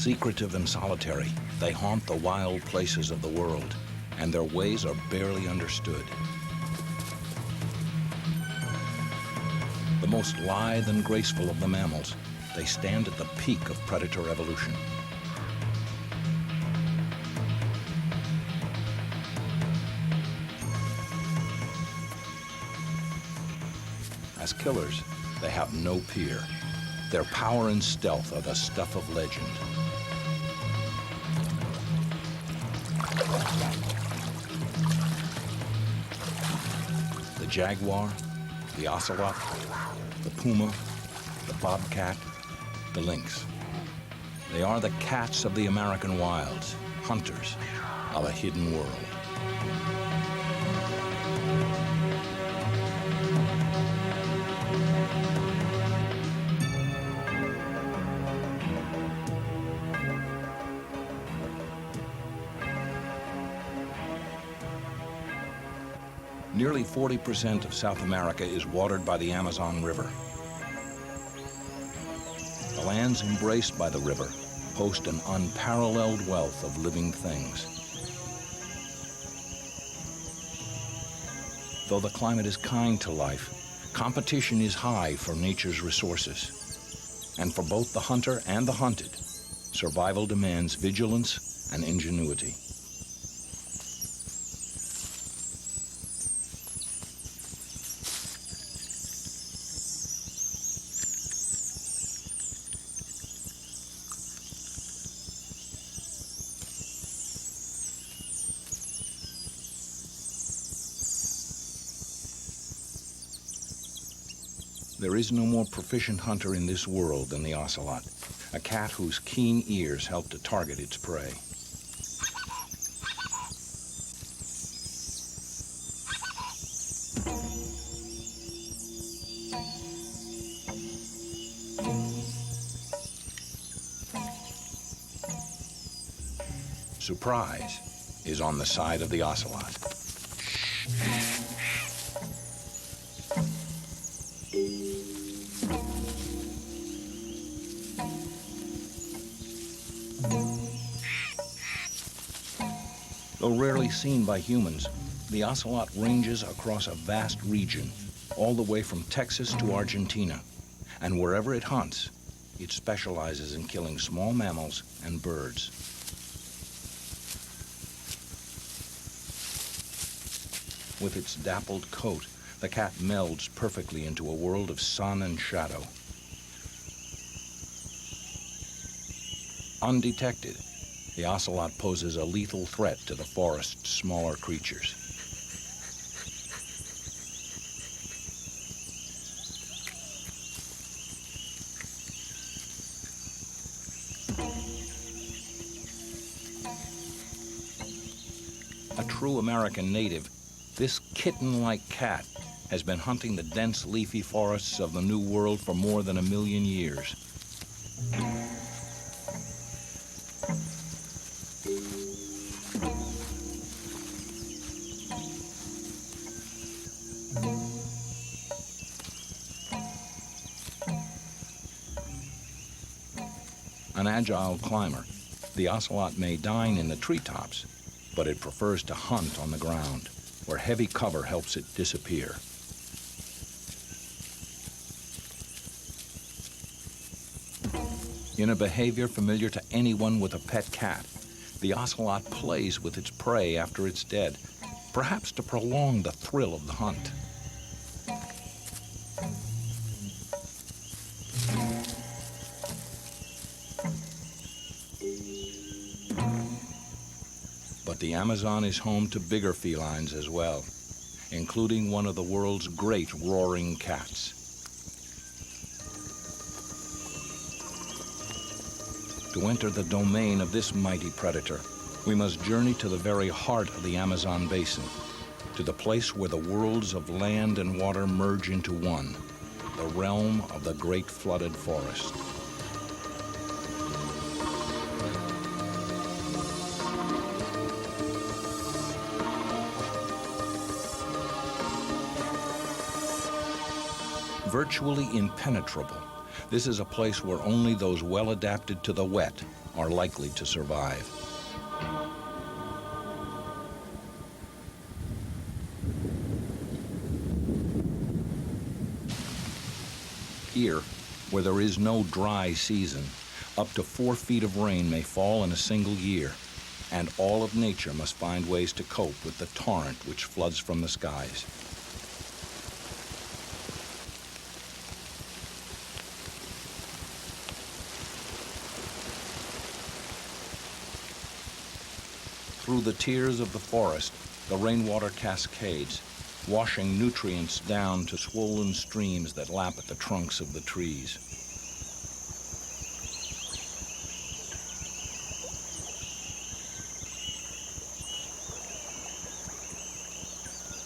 Secretive and solitary, they haunt the wild places of the world, and their ways are barely understood. The most lithe and graceful of the mammals, they stand at the peak of predator evolution. As killers, they have no peer. Their power and stealth are the stuff of legend. The jaguar, the ocelot, the puma, the bobcat, the lynx. They are the cats of the American wilds, hunters of a hidden world. Nearly 40% of South America is watered by the Amazon River. The lands embraced by the river host an unparalleled wealth of living things. Though the climate is kind to life, competition is high for nature's resources. And for both the hunter and the hunted, survival demands vigilance and ingenuity. There is no more proficient hunter in this world than the ocelot, a cat whose keen ears help to target its prey. Surprise is on the side of the ocelot. Though rarely seen by humans, the ocelot ranges across a vast region, all the way from Texas to Argentina. And wherever it hunts, it specializes in killing small mammals and birds. With its dappled coat, the cat melds perfectly into a world of sun and shadow. Undetected, the ocelot poses a lethal threat to the forest's smaller creatures. A true American native, this kitten-like cat has been hunting the dense leafy forests of the New World for more than 1 million years. An agile climber, the ocelot may dine in the treetops, but it prefers to hunt on the ground, where heavy cover helps it disappear. In a behavior familiar to anyone with a pet cat, the ocelot plays with its prey after it's dead, perhaps to prolong the thrill of the hunt. But the Amazon is home to bigger felines as well, including one of the world's great roaring cats. To enter the domain of this mighty predator, we must journey to the very heart of the Amazon basin, to the place where the worlds of land and water merge into one, the realm of the great flooded forest. Virtually impenetrable, this is a place where only those well adapted to the wet are likely to survive. Here, where there is no dry season, up to 4 feet of rain may fall in a single year, and all of nature must find ways to cope with the torrent which floods from the skies. Through the tears of the forest, the rainwater cascades, washing nutrients down to swollen streams that lap at the trunks of the trees.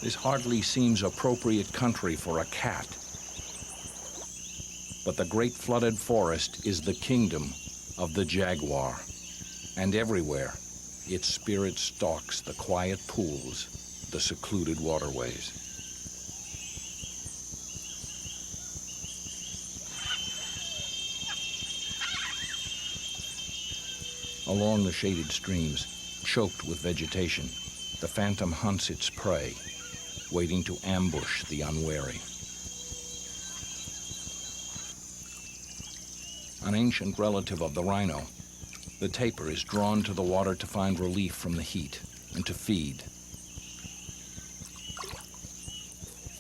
This hardly seems appropriate country for a cat. But the great flooded forest is the kingdom of the jaguar. And everywhere, its spirit stalks the quiet pools, the secluded waterways. Along the shaded streams, choked with vegetation, the phantom hunts its prey, waiting to ambush the unwary. An ancient relative of the rhino, the tapir is drawn to the water to find relief from the heat and to feed.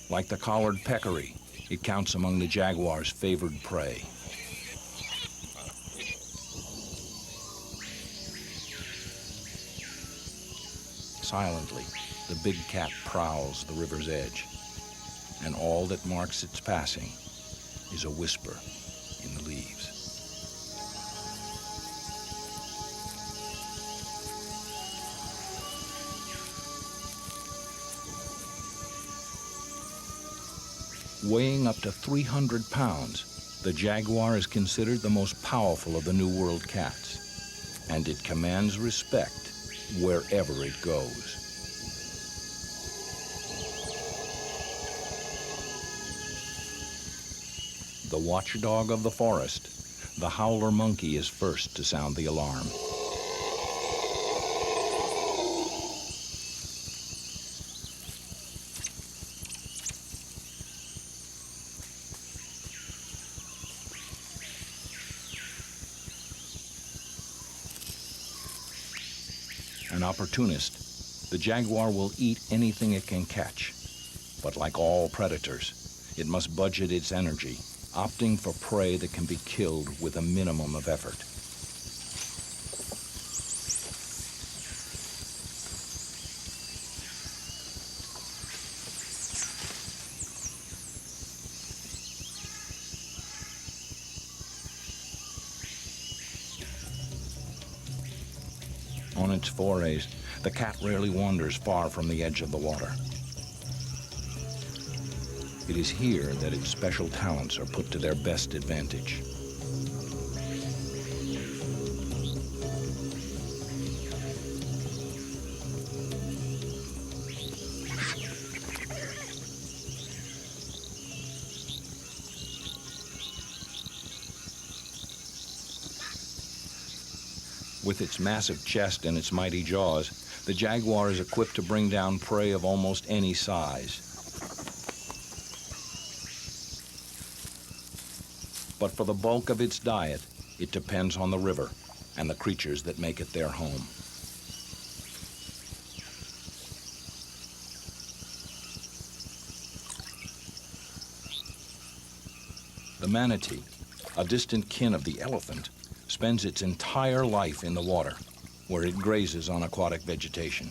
Like the collared peccary, it counts among the jaguar's favored prey. Silently, the big cat prowls the river's edge, and all that marks its passing is a whisper in the leaves. Weighing up to 300 pounds, the jaguar is considered the most powerful of the New World cats, and it commands respect wherever it goes. The watchdog of the forest, the howler monkey is first to sound the alarm. An opportunist, the jaguar will eat anything it can catch. But like all predators, it must budget its energy, opting for prey that can be killed with a minimum of effort. On its forays, the cat rarely wanders far from the edge of the water. It is here that its special talents are put to their best advantage. With its massive chest and its mighty jaws, the jaguar is equipped to bring down prey of almost any size. But for the bulk of its diet, it depends on the river and the creatures that make it their home. The manatee, a distant kin of the elephant, spends its entire life in the water, where it grazes on aquatic vegetation.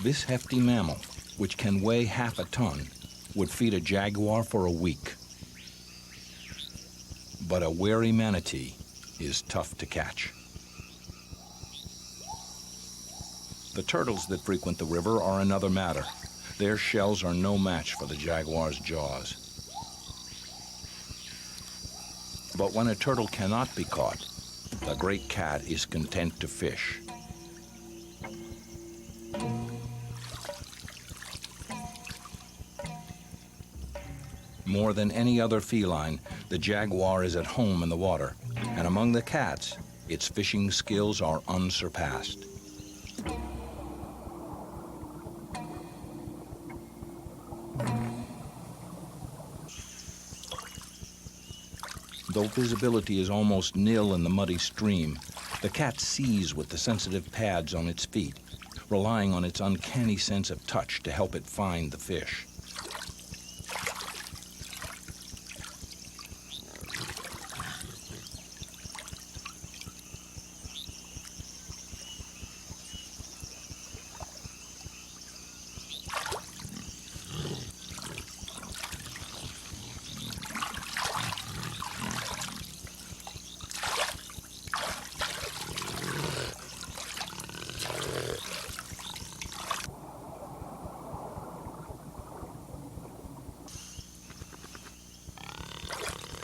This hefty mammal, which can weigh half a ton, would feed a jaguar for a week. But a wary manatee is tough to catch. The turtles that frequent the river are another matter. Their shells are no match for the jaguar's jaws. But when a turtle cannot be caught, the great cat is content to fish. More than any other feline, the jaguar is at home in the water, and among the cats, its fishing skills are unsurpassed. Though visibility is almost nil in the muddy stream, the cat sees with the sensitive pads on its feet, relying on its uncanny sense of touch to help it find the fish.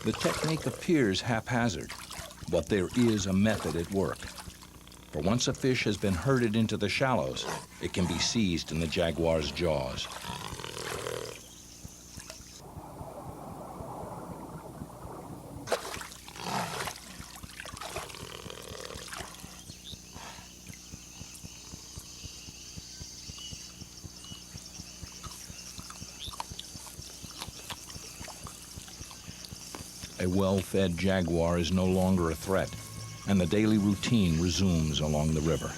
The technique appears haphazard, but there is a method at work. For once a fish has been herded into the shallows, it can be seized in the jaguar's jaws. A well-fed jaguar is no longer a threat, and the daily routine resumes along the river.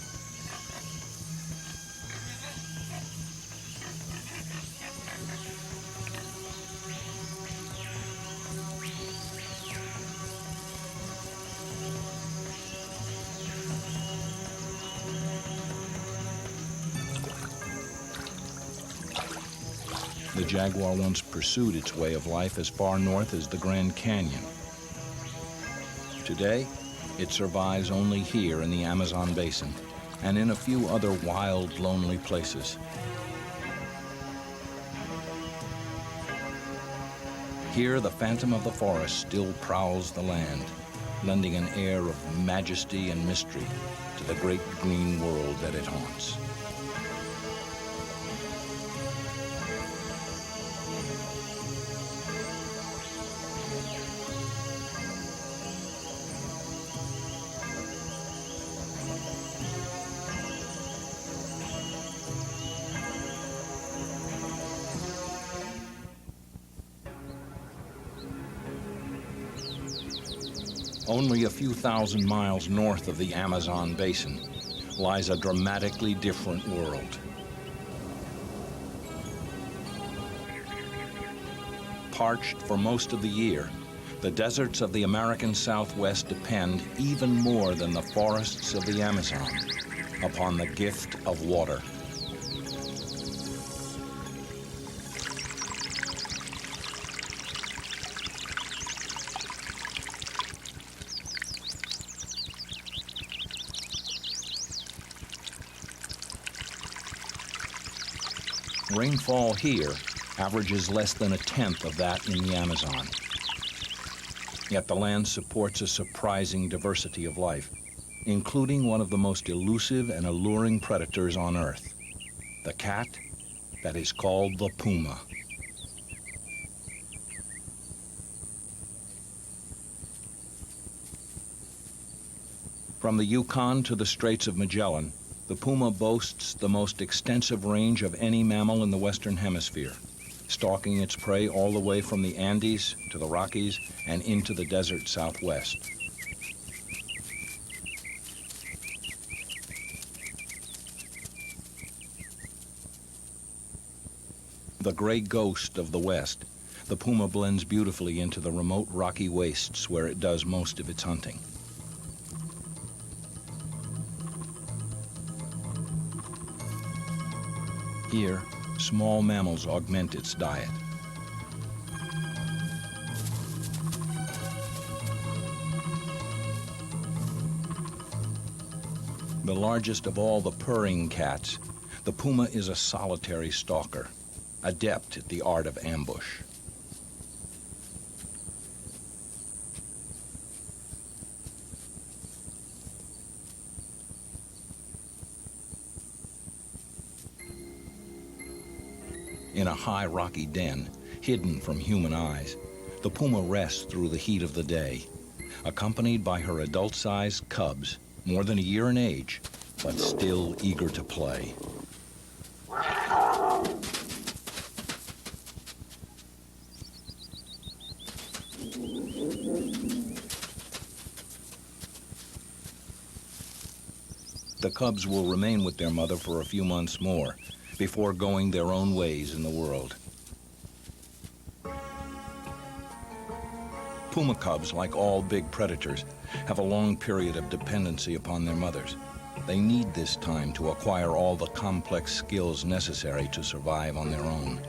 The jaguar once pursued its way of life as far north as the Grand Canyon. Today, it survives only here in the Amazon basin and in a few other wild, lonely places. Here, the phantom of the forest still prowls the land, lending an air of majesty and mystery to the great green world that it haunts. Only a few thousand miles north of the Amazon basin lies a dramatically different world. Parched for most of the year, the deserts of the American Southwest depend even more than the forests of the Amazon upon the gift of water. Rainfall here averages less than a tenth of that in the Amazon. Yet the land supports a surprising diversity of life, including one of the most elusive and alluring predators on Earth, the cat that is called the puma. From the Yukon to the Straits of Magellan, the puma boasts the most extensive range of any mammal in the Western Hemisphere, stalking its prey all the way from the Andes to the Rockies and into the desert Southwest. The gray ghost of the West, the puma blends beautifully into the remote rocky wastes where it does most of its hunting. Here, small mammals augment its diet. The largest of all the purring cats, the puma is a solitary stalker, adept at the art of ambush. In a high rocky den, hidden from human eyes, the puma rests through the heat of the day, accompanied by her adult-sized cubs, more than a year in age, but still eager to play. The cubs will remain with their mother for a few months more before going their own ways in the world. Puma cubs, like all big predators, have a long period of dependency upon their mothers. They need this time to acquire all the complex skills necessary to survive on their own.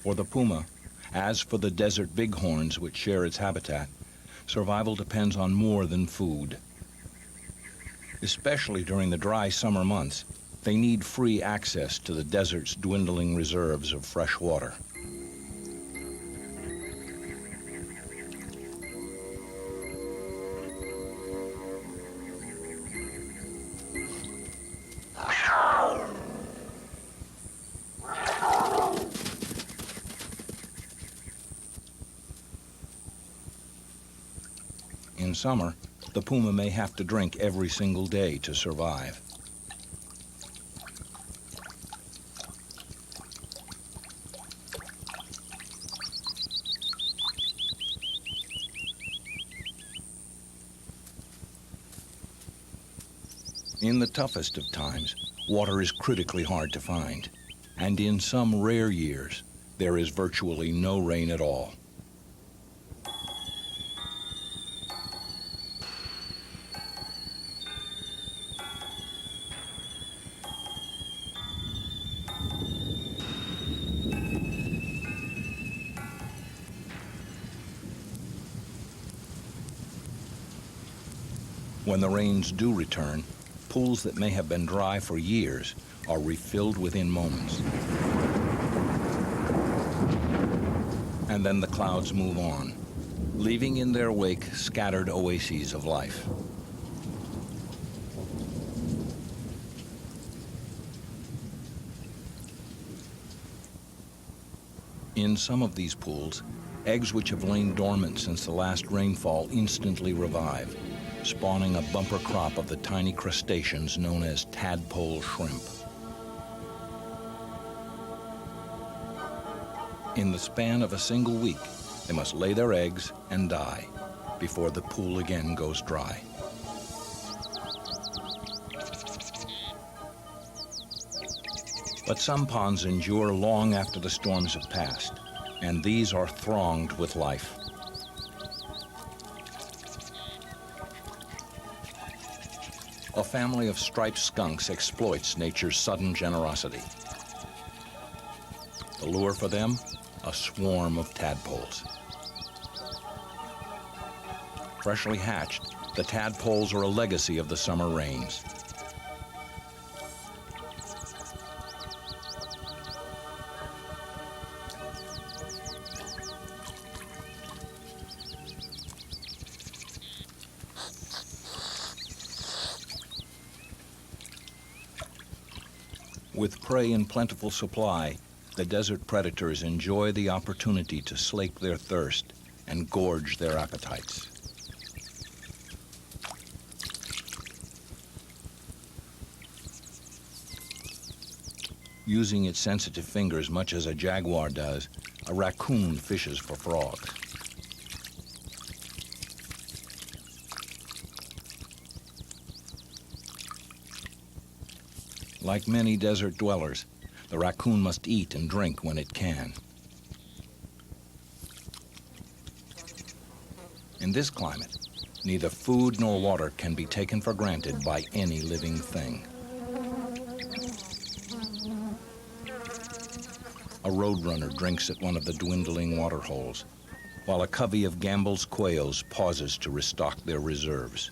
For the puma, as for the desert bighorns which share its habitat, survival depends on more than food. Especially during the dry summer months, they need free access to the desert's dwindling reserves of fresh water. In summer, the puma may have to drink every single day to survive. In the toughest of times, water is critically hard to find, and in some rare years, there is virtually no rain at all. When the rains do return, pools that may have been dry for years are refilled within moments. And then the clouds move on, leaving in their wake scattered oases of life. In some of these pools, eggs which have lain dormant since the last rainfall instantly revive, spawning a bumper crop of the tiny crustaceans known as tadpole shrimp. In the span of a single week, they must lay their eggs and die before the pool again goes dry. But some ponds endure long after the storms have passed, and these are thronged with life. A family of striped skunks exploits nature's sudden generosity. The lure for them? A swarm of tadpoles. Freshly hatched, the tadpoles are a legacy of the summer rains. With prey in plentiful supply, the desert predators enjoy the opportunity to slake their thirst and gorge their appetites. Using its sensitive fingers much as a jaguar does, a raccoon fishes for frogs. Like many desert dwellers, the raccoon must eat and drink when it can. In this climate, neither food nor water can be taken for granted by any living thing. A roadrunner drinks at one of the dwindling water holes, while a covey of Gambel's quails pauses to restock their reserves.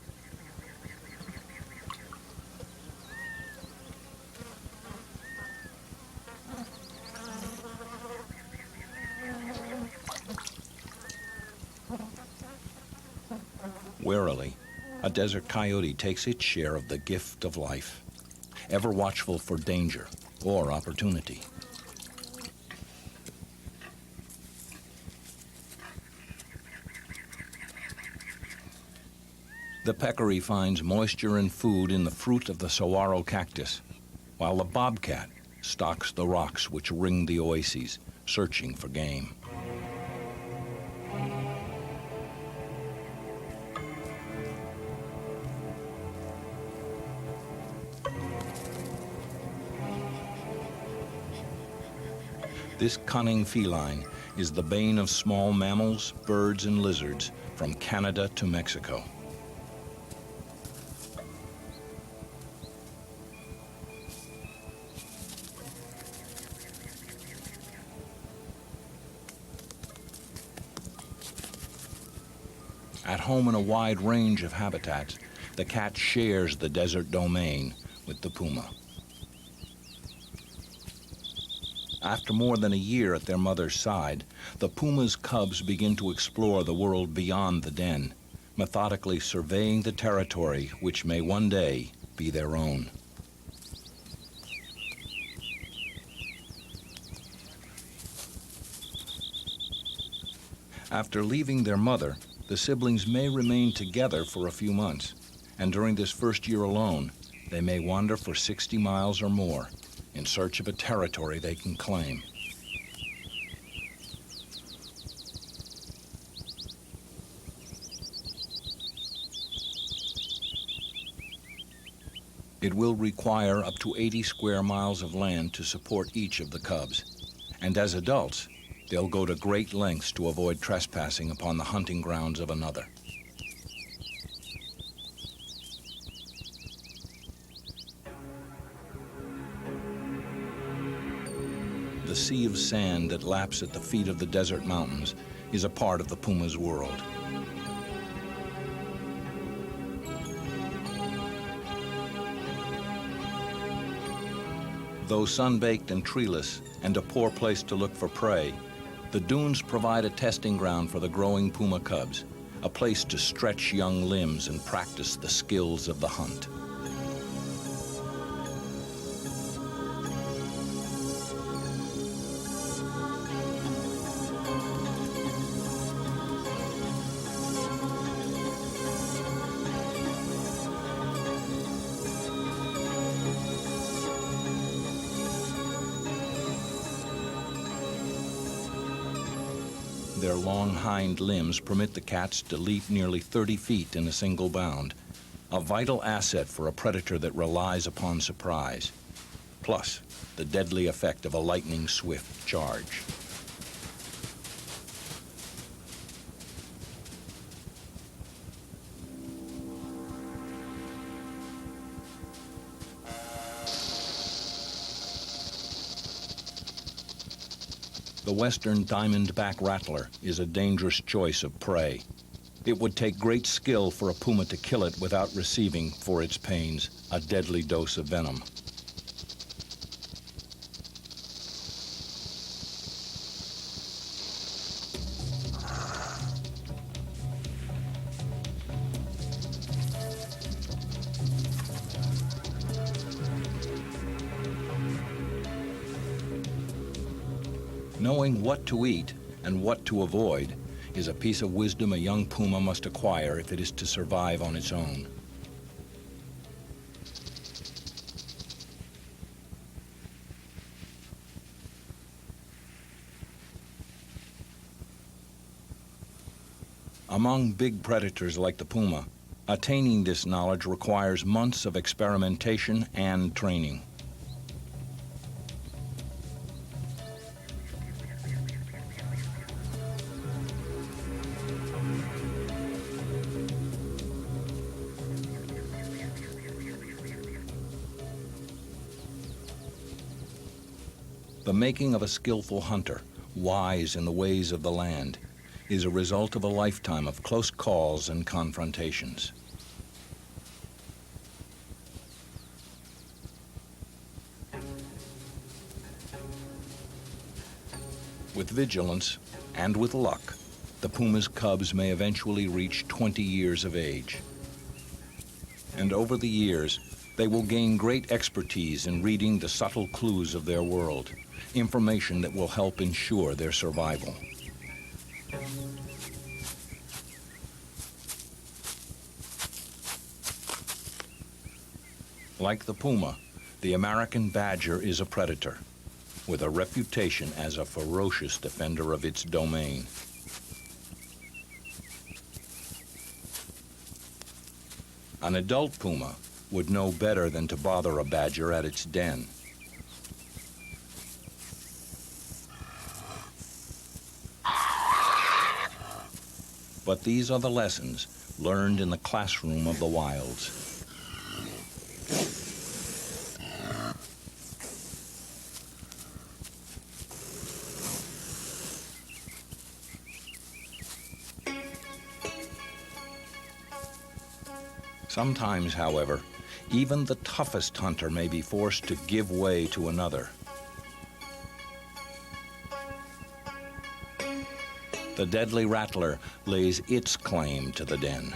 Warily, a desert coyote takes its share of the gift of life, ever watchful for danger or opportunity. The peccary finds moisture and food in the fruit of the saguaro cactus, while the bobcat stalks the rocks which ring the oases, searching for game. This cunning feline is the bane of small mammals, birds, and lizards from Canada to Mexico. At home in a wide range of habitats, the cat shares the desert domain with the puma. After more than a year at their mother's side, the puma's cubs begin to explore the world beyond the den, methodically surveying the territory which may one day be their own. After leaving their mother, the siblings may remain together for a few months, and during this first year alone, they may wander for 60 miles or more in search of a territory they can claim. It will require up to 80 square miles of land to support each of the cubs, and as adults, they'll go to great lengths to avoid trespassing upon the hunting grounds of another. The sea of sand that laps at the feet of the desert mountains is a part of the puma's world. Though sun-baked and treeless and a poor place to look for prey, the dunes provide a testing ground for the growing puma cubs, a place to stretch young limbs and practice the skills of the hunt. Their long hind limbs permit the cats to leap nearly 30 feet in a single bound, a vital asset for a predator that relies upon surprise, plus the deadly effect of a lightning-swift charge. The western diamondback rattler is a dangerous choice of prey. It would take great skill for a puma to kill it without receiving, for its pains, a deadly dose of venom. Knowing what to eat and what to avoid is a piece of wisdom a young puma must acquire if it is to survive on its own. Among big predators like the puma, attaining this knowledge requires months of experimentation and training. The making of a skillful hunter, wise in the ways of the land, is a result of a lifetime of close calls and confrontations. With vigilance and with luck, the the puma's cubs may eventually reach 20 years of age. And over the years, they will gain great expertise in reading the subtle clues of their world, information that will help ensure their survival. Like the puma, the American badger is a predator, with a reputation as a ferocious defender of its domain. An adult puma would know better than to bother a badger at its den. But these are the lessons learned in the classroom of the wilds. Sometimes, however, even the toughest hunter may be forced to give way to another. The deadly rattler lays its claim to the den.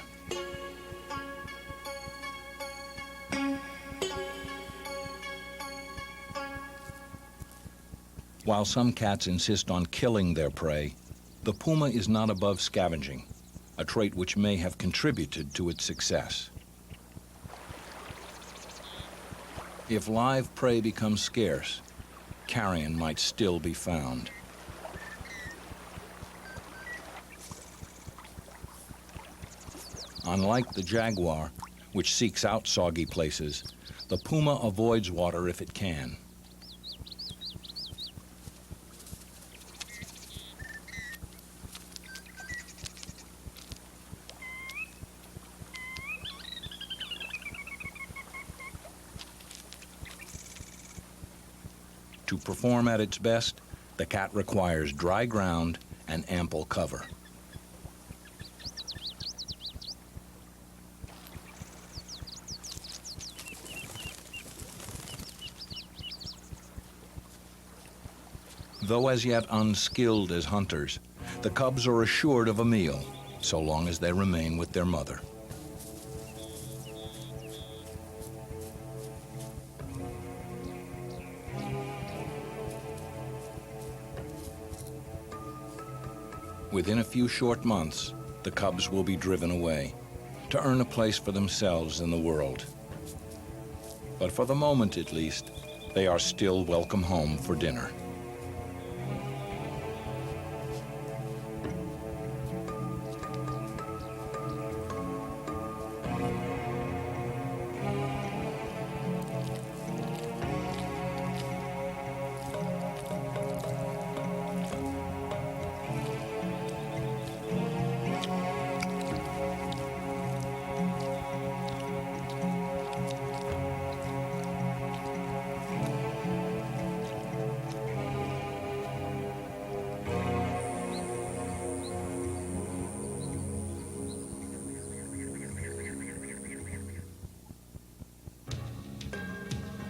While some cats insist on killing their prey, the puma is not above scavenging, a trait which may have contributed to its success. If live prey becomes scarce, carrion might still be found. Unlike the jaguar, which seeks out soggy places, the puma avoids water if it can. To perform at its best, the cat requires dry ground and ample cover. Though as yet unskilled as hunters, the cubs are assured of a meal so long as they remain with their mother. Within a few short months, the cubs will be driven away to earn a place for themselves in the world. But for the moment, at least, they are still welcome home for dinner.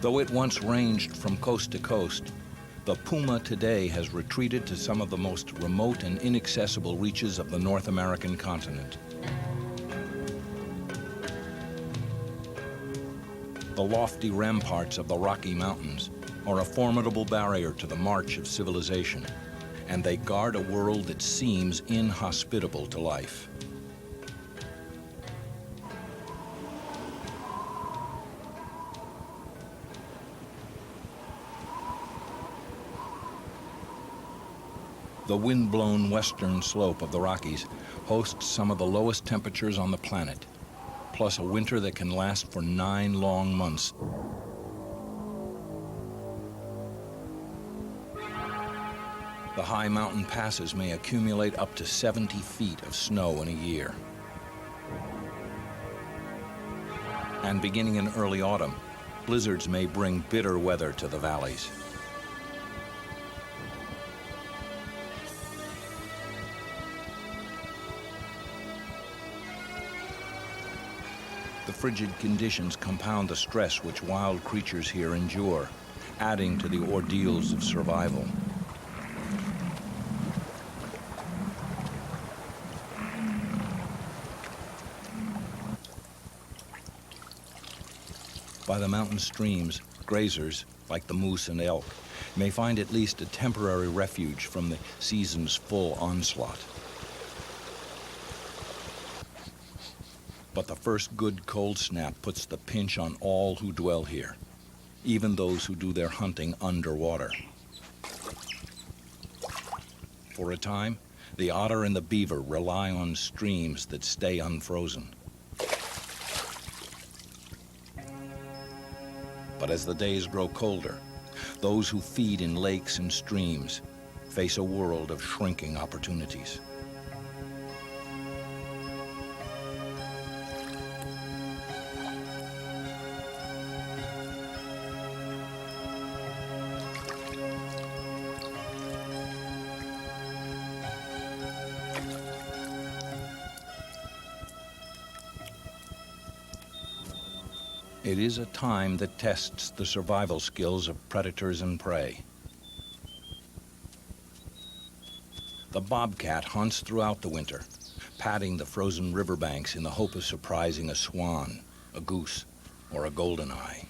Though it once ranged from coast to coast, the puma today has retreated to some of the most remote and inaccessible reaches of the North American continent. The lofty ramparts of the Rocky Mountains are a formidable barrier to the march of civilization, and they guard a world that seems inhospitable to life. The wind-blown western slope of the Rockies hosts some of the lowest temperatures on the planet, plus a winter that can last for 9 long months. The high mountain passes may accumulate up to 70 feet of snow in a year. And beginning in early autumn, blizzards may bring bitter weather to the valleys. The frigid conditions compound the stress which wild creatures here endure, adding to the ordeals of survival. By the mountain streams, grazers, like the moose and elk, may find at least a temporary refuge from the season's full onslaught. But the first good cold snap puts the pinch on all who dwell here, even those who do their hunting underwater. For a time, the otter and the beaver rely on streams that stay unfrozen. But as the days grow colder, those who feed in lakes and streams face a world of shrinking opportunities. It is a time that tests the survival skills of predators and prey. The bobcat hunts throughout the winter, padding the frozen riverbanks in the hope of surprising a swan, a goose, or a goldeneye.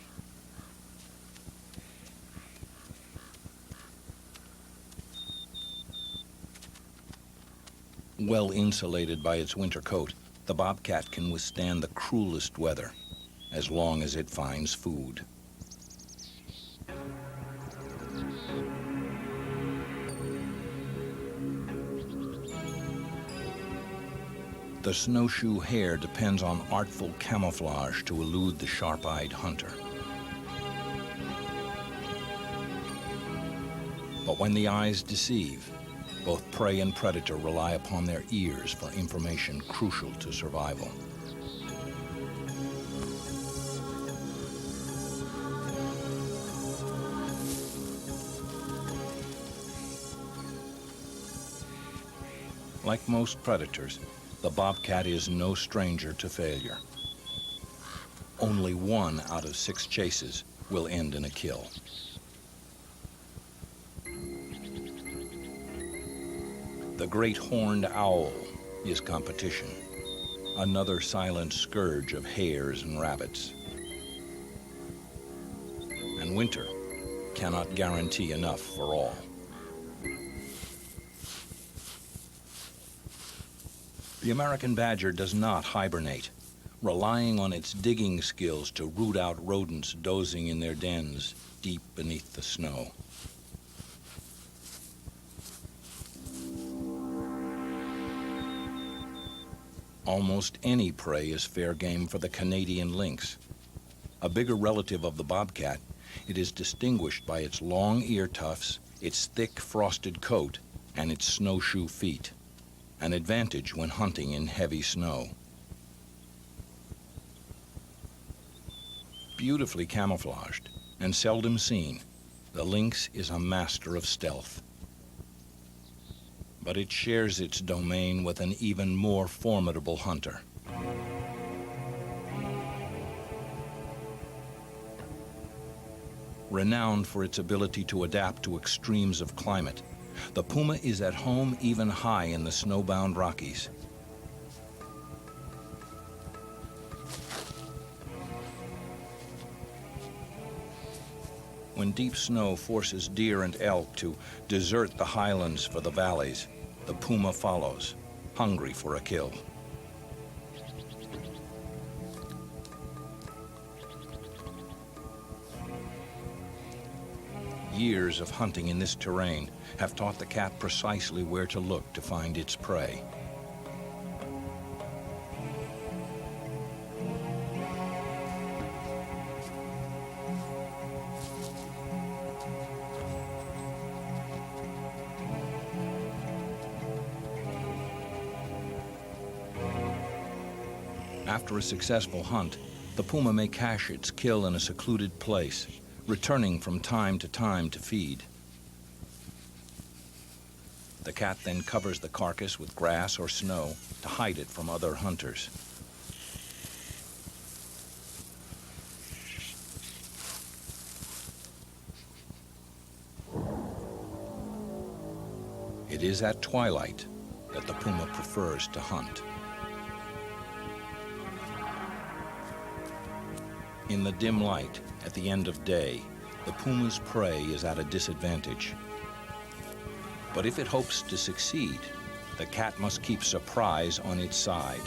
Well insulated by its winter coat, the bobcat can withstand the cruelest weather, as long as it finds food. The snowshoe hare depends on artful camouflage to elude the sharp-eyed hunter. But when the eyes deceive, both prey and predator rely upon their ears for information crucial to survival. Like most predators, the bobcat is no stranger to failure. Only 1 out of 6 chases will end in a kill. The great horned owl is competition, another silent scourge of hares and rabbits. And winter cannot guarantee enough for all. The American badger does not hibernate, relying on its digging skills to root out rodents dozing in their dens deep beneath the snow. Almost any prey is fair game for the Canadian lynx. A bigger relative of the bobcat, it is distinguished by its long ear tufts, its thick frosted coat, and its snowshoe feet. An advantage when hunting in heavy snow. Beautifully camouflaged and seldom seen, the lynx is a master of stealth. But it shares its domain with an even more formidable hunter. Renowned for its ability to adapt to extremes of climate, the puma is at home even high in the snowbound Rockies. When deep snow forces deer and elk to desert the highlands for the valleys, the puma follows, hungry for a kill. Years of hunting in this terrain have taught the cat precisely where to look to find its prey. After a successful hunt, the puma may cache its kill in a secluded place, returning from time to feed. The cat then covers the carcass with grass or snow to hide it from other hunters. It is at twilight that the puma prefers to hunt. In the dim light, at the end of day, the puma's prey is at a disadvantage. But if it hopes to succeed, the cat must keep surprise on its side.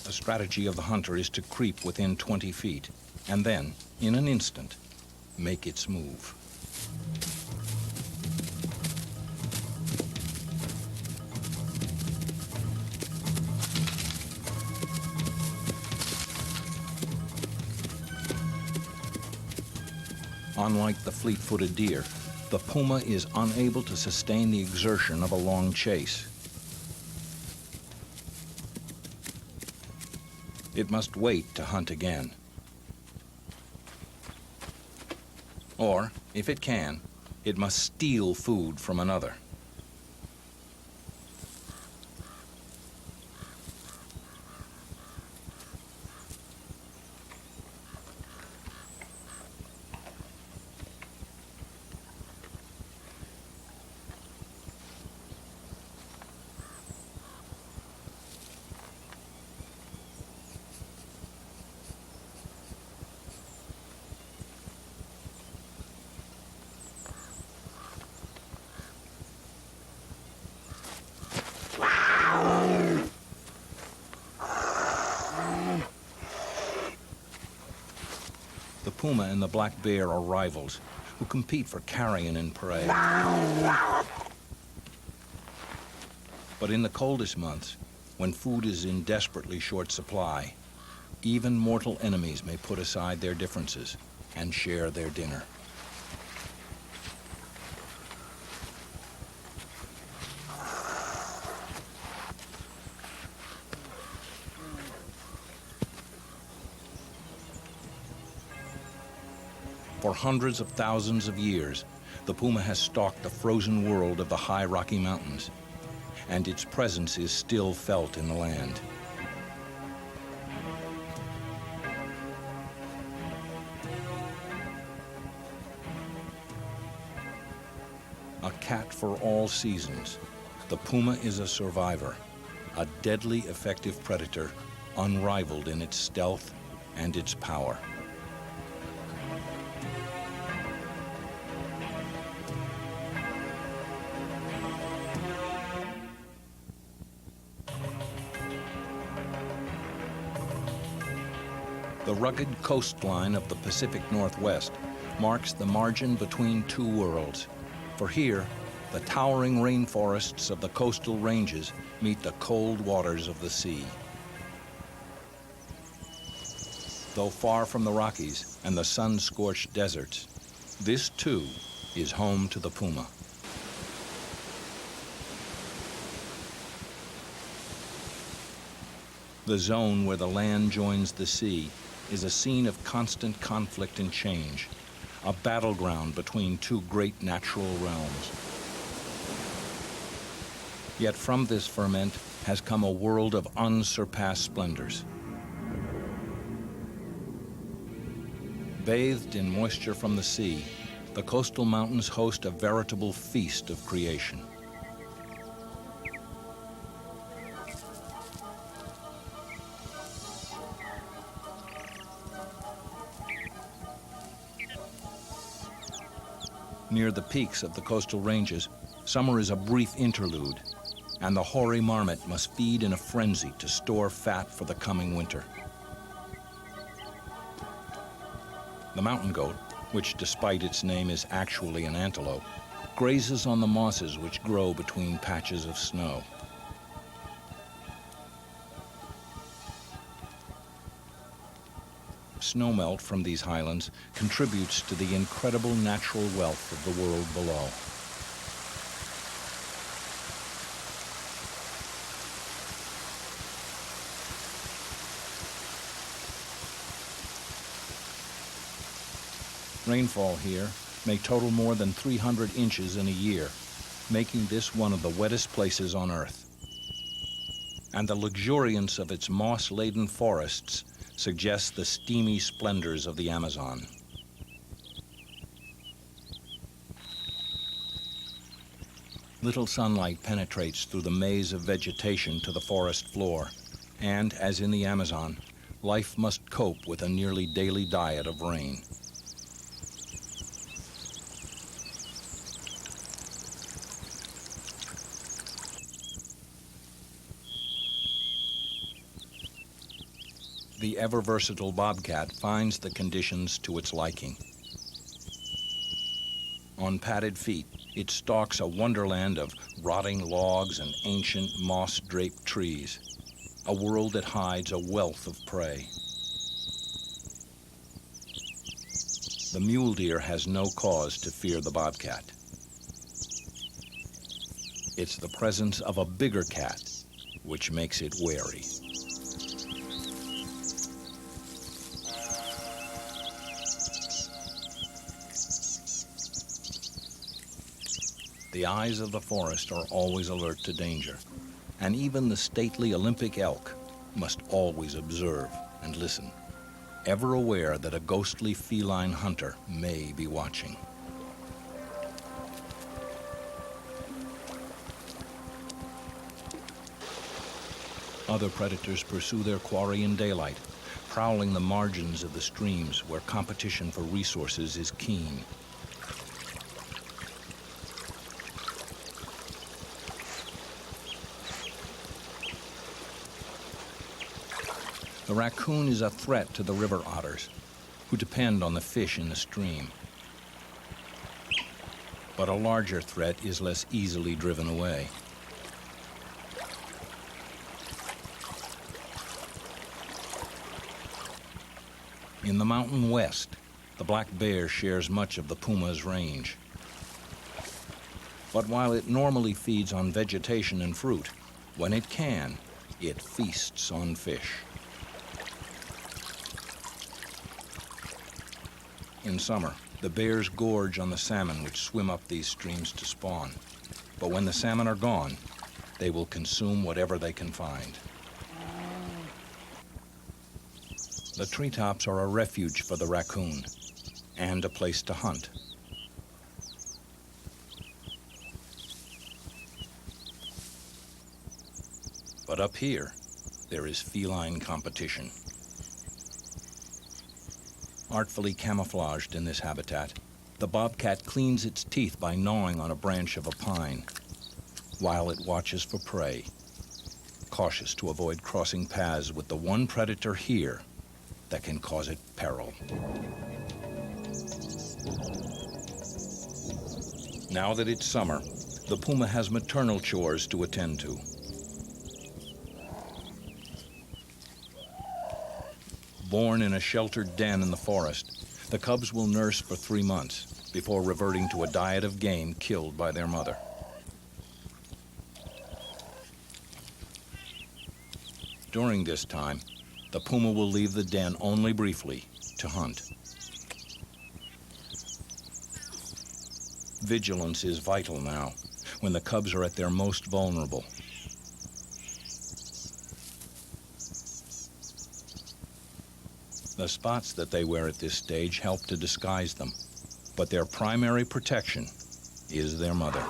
The strategy of the hunter is to creep within 20 feet, and then, in an instant, make its move. Unlike the fleet-footed deer, the puma is unable to sustain the exertion of a long chase. It must wait to hunt again. Or, if it can, it must steal food from another. The puma and the black bear are rivals who compete for carrion and prey. But in the coldest months, when food is in desperately short supply, even mortal enemies may put aside their differences and share their dinner. For hundreds of thousands of years, the puma has stalked the frozen world of the high Rocky Mountains, and its presence is still felt in the land. A cat for all seasons, the puma is a survivor, a deadly effective predator, unrivaled in its stealth and its power. The rugged coastline of the Pacific Northwest marks the margin between two worlds. For here, the towering rainforests of the coastal ranges meet the cold waters of the sea. Though far from the Rockies and the sun-scorched deserts, this too is home to the puma. The zone where the land joins the sea is a scene of constant conflict and change, a battleground between two great natural realms. Yet from this ferment has come a world of unsurpassed splendors. Bathed in moisture from the sea, the coastal mountains host a veritable feast of creation. Near the peaks of the coastal ranges, summer is a brief interlude, and the hoary marmot must feed in a frenzy to store fat for the coming winter. The mountain goat, which despite its name is actually an antelope, grazes on the mosses which grow between patches of snow. Snowmelt from these highlands contributes to the incredible natural wealth of the world below. Rainfall here may total more than 300 inches in a year, making this one of the wettest places on Earth. and the luxuriance of its moss-laden forests suggests the steamy splendors of the Amazon. Little sunlight penetrates through the maze of vegetation to the forest floor, and, as in the Amazon, life must cope with a nearly daily diet of rain. The ever-versatile bobcat finds the conditions to its liking. On padded feet, it stalks a wonderland of rotting logs and ancient moss-draped trees, a world that hides a wealth of prey. The mule deer has no cause to fear the bobcat. It's the presence of a bigger cat which makes it wary. The eyes of the forest are always alert to danger, and even the stately Olympic elk must always observe and listen, ever aware that a ghostly feline hunter may be watching. Other predators pursue their quarry in daylight, prowling the margins of the streams where competition for resources is keen. The raccoon is a threat to the river otters, who depend on the fish in the stream. But a larger threat is less easily driven away. In the mountain west, the black bear shares much of the puma's range. But while it normally feeds on vegetation and fruit, when it can, it feasts on fish. In summer, the bears gorge on the salmon which swim up these streams to spawn. But when the salmon are gone, they will consume whatever they can find. The treetops are a refuge for the raccoon and a place to hunt. But up here, there is feline competition. Artfully camouflaged in this habitat, the bobcat cleans its teeth by gnawing on a branch of a pine, while it watches for prey, cautious to avoid crossing paths with the one predator here that can cause it peril. Now that it's summer, the puma has maternal chores to attend to. Born in a sheltered den in the forest, the cubs will nurse for 3 months before reverting to a diet of game killed by their mother. During this time, the puma will leave the den only briefly to hunt. Vigilance is vital now, when the cubs are at their most vulnerable. The spots that they wear at this stage help to disguise them, but their primary protection is their mother.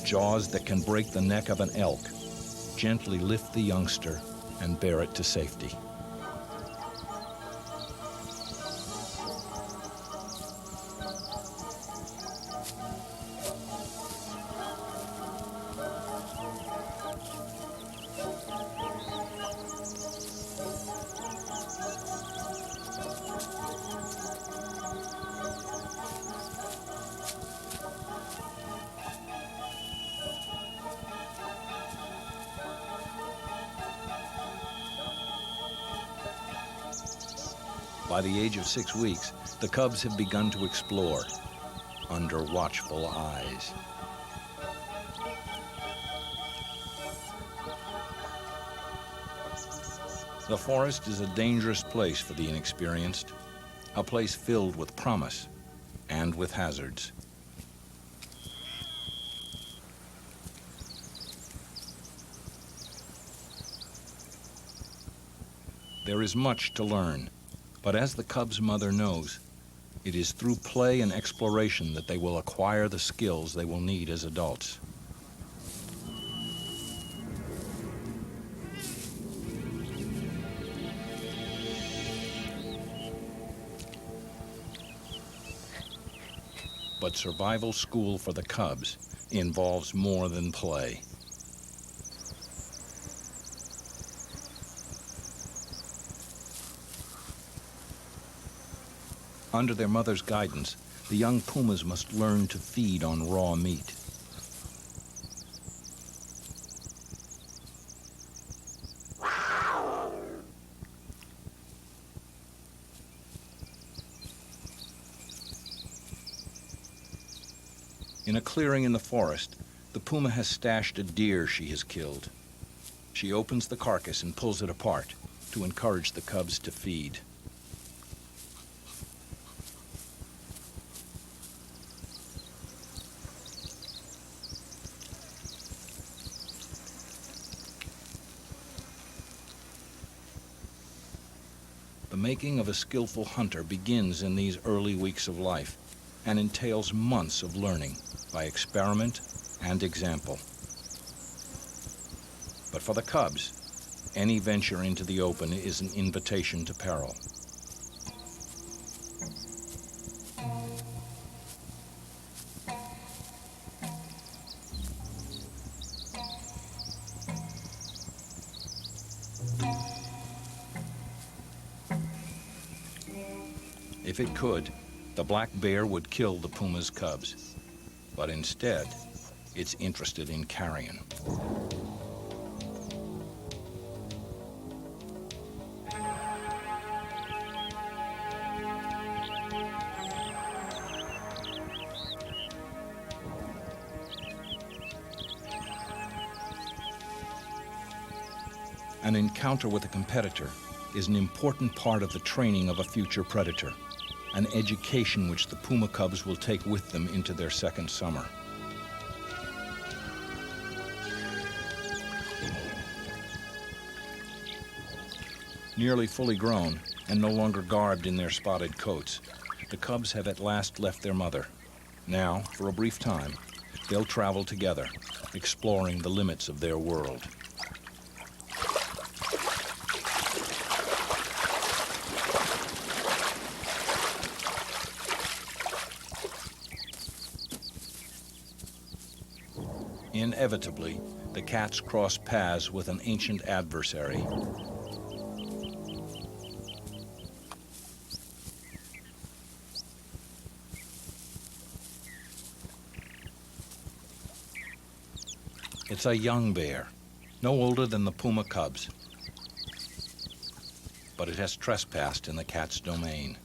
Jaws that can break the neck of an elk gently lift the youngster and bear it to safety. By the age of 6 weeks, the cubs have begun to explore under watchful eyes. The forest is a dangerous place for the inexperienced, a place filled with promise and with hazards. There is much to learn, but as the cub's mother knows, it is through play and exploration that they will acquire the skills they will need as adults. But survival school for the cubs involves more than play. Under their mother's guidance, the young pumas must learn to feed on raw meat. In a clearing in the forest, the puma has stashed a deer she has killed. She opens the carcass and pulls it apart to encourage the cubs to feed. The making of a skillful hunter begins in these early weeks of life and entails months of learning by experiment and example. But for the cubs, any venture into the open is an invitation to peril. If it could, the black bear would kill the puma's cubs. But instead, it's interested in carrion. An encounter with a competitor is an important part of the training of a future predator, an education which the puma cubs will take with them into their second summer. Nearly fully grown and no longer garbed in their spotted coats, the cubs have at last left their mother. Now, for a brief time, they'll travel together, exploring the limits of their world. Inevitably, the cats cross paths with an ancient adversary. It's a young bear, no older than the puma cubs, but it has trespassed in the cat's domain.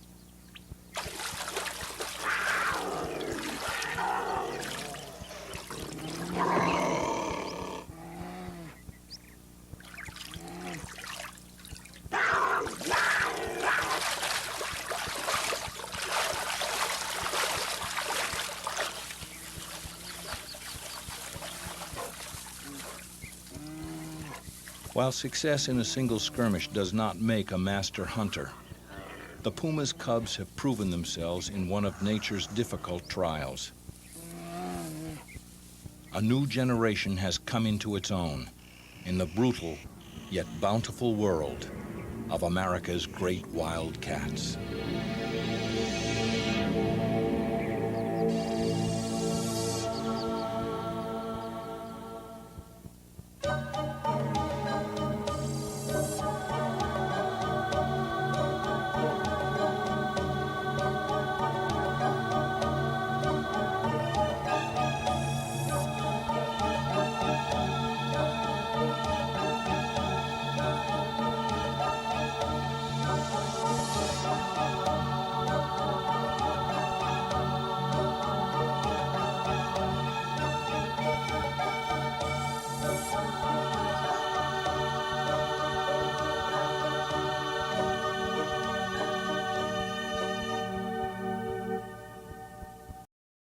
While success in a single skirmish does not make a master hunter, the puma's cubs have proven themselves in one of nature's difficult trials. A new generation has come into its own in the brutal yet bountiful world of America's great wild cats.